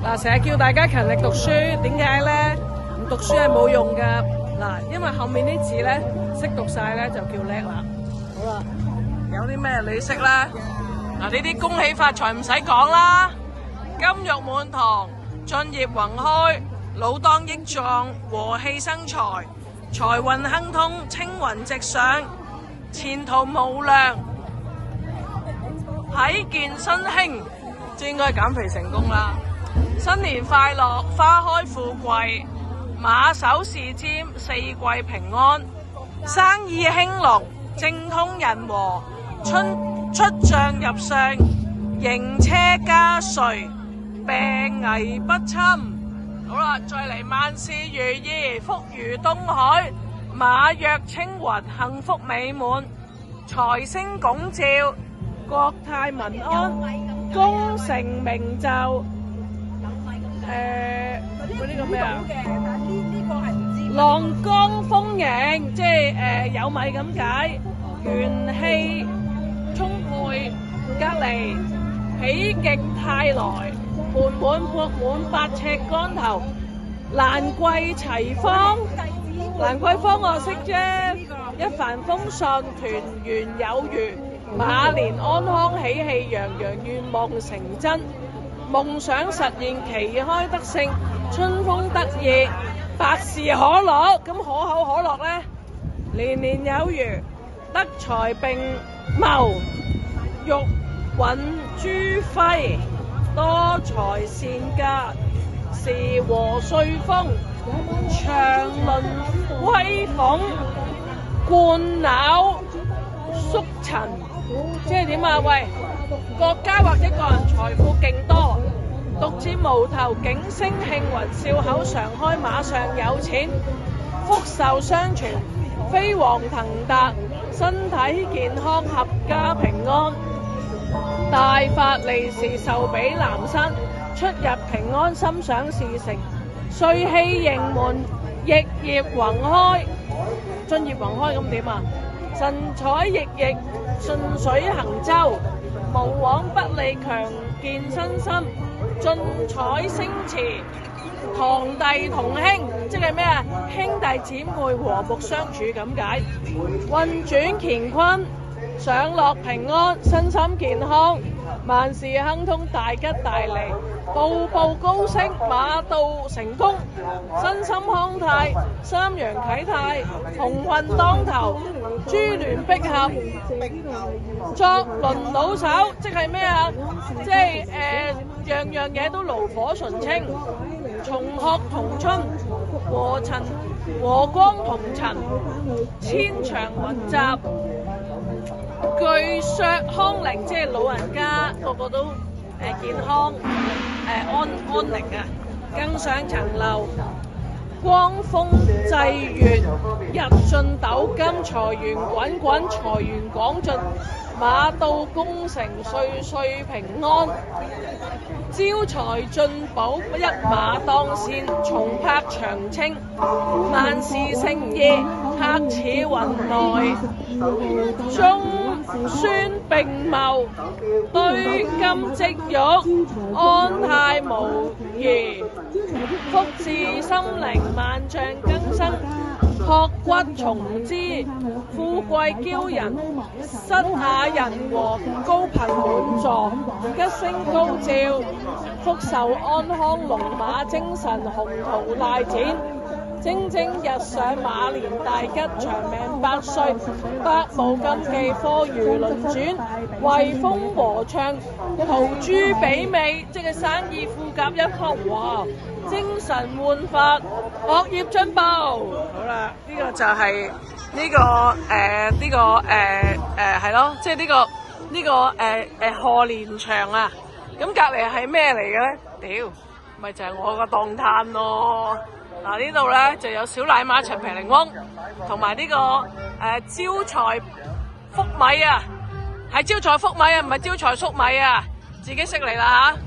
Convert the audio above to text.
嗱，成日叫大家勤力讀書，點解咧？唔讀書係冇用噶。嗱，因為後面啲字咧識讀晒咧就叫叻啦。好啦，有啲咩你識啦？嗱，呢啲恭喜發財唔使講啦，金玉滿堂、進業宏開、老當益壯、和氣生財、財運亨通、青雲直上、前途無量、體健身興，即應該減肥成功啦。新年快樂，花開富貴，馬首是瞻，四季平安，生意興隆，政通人和，出將入相，迎車加歲，病危不侵。好啦，再嚟萬事如意，福如東海，馬躍青雲，幸福美滿，財星拱照，國泰民安，功成名就。嗰啲叫咩啊？浪江豐盈，即係有米咁解，元氣充沛，隔離喜極泰來，盆滿缽滿，8尺竿頭，蘭桂齊芳。蘭桂坊我識啫，一帆風順，團圓有餘，馬年安康，喜氣洋洋，願望成真。夢想實現，旗開得勝，春風得意，百事可樂。咁可口可樂呢？年年有餘，德才並茂，玉韻珠輝，多才善價，時和歲豐，長麟威鳳，冠朽縮塵。即係點啊？喂，國家或一個人財富勁多，獨佔鰲頭，景星慶雲，笑口常開，馬上有錢，福壽相傳，飛黃騰達，身體健康，合家平安，大發利是，壽比南山，出入平安，心想事成，歲氣盈門，逆業宏開。進業宏開咁點啊？神采奕奕，順水行舟，無往不利，強健身心，進彩星馳，堂弟同兄，即係咩啊？兄弟姊妹和睦相處咁解。運轉乾坤，上落平安，身心健康，萬事亨通，大吉大利，步步高升，馬到成功，身心康泰，三陽啟泰，鴻運當頭，珠聯璧合，作輪老手，即係咩啊？即係樣樣嘢都爐火純青，重學同春，和光同塵，千祥雲集，巨碩康寧，即係老人家個個都健康安寧啊，更上層樓，光風霽月，日進斗金，財源滾滾，財源廣進，馬到功成，歲歲平安，招財進寶，一馬當先，重拍長青，萬事勝意，客似雲來，中孫並茂，堆金積玉，安泰無虞，福至心靈，萬象更新，學骨重枝，富貴驕人，失雅人和，高頻滿座，吉星高照，福壽安康，龍馬精神，鴻圖大展，蒸蒸日上，馬年大吉，長命百歲，百無禁忌，貨如輪轉，惠風和暢，陶朱比美，即係生意富甲一方，哇！精神煥發，學業進步。好啦，呢個就係係咯，即係呢個賀年場啊。咁隔離係咩嚟嘅咧？屌，咪就係我個檔攤咯。嗱，呢度咧就有小奶馬陳皮檸檬，同埋呢個招財福米啊，係招財福米啊，唔係招財粟米啊，自己識嚟啦嚇。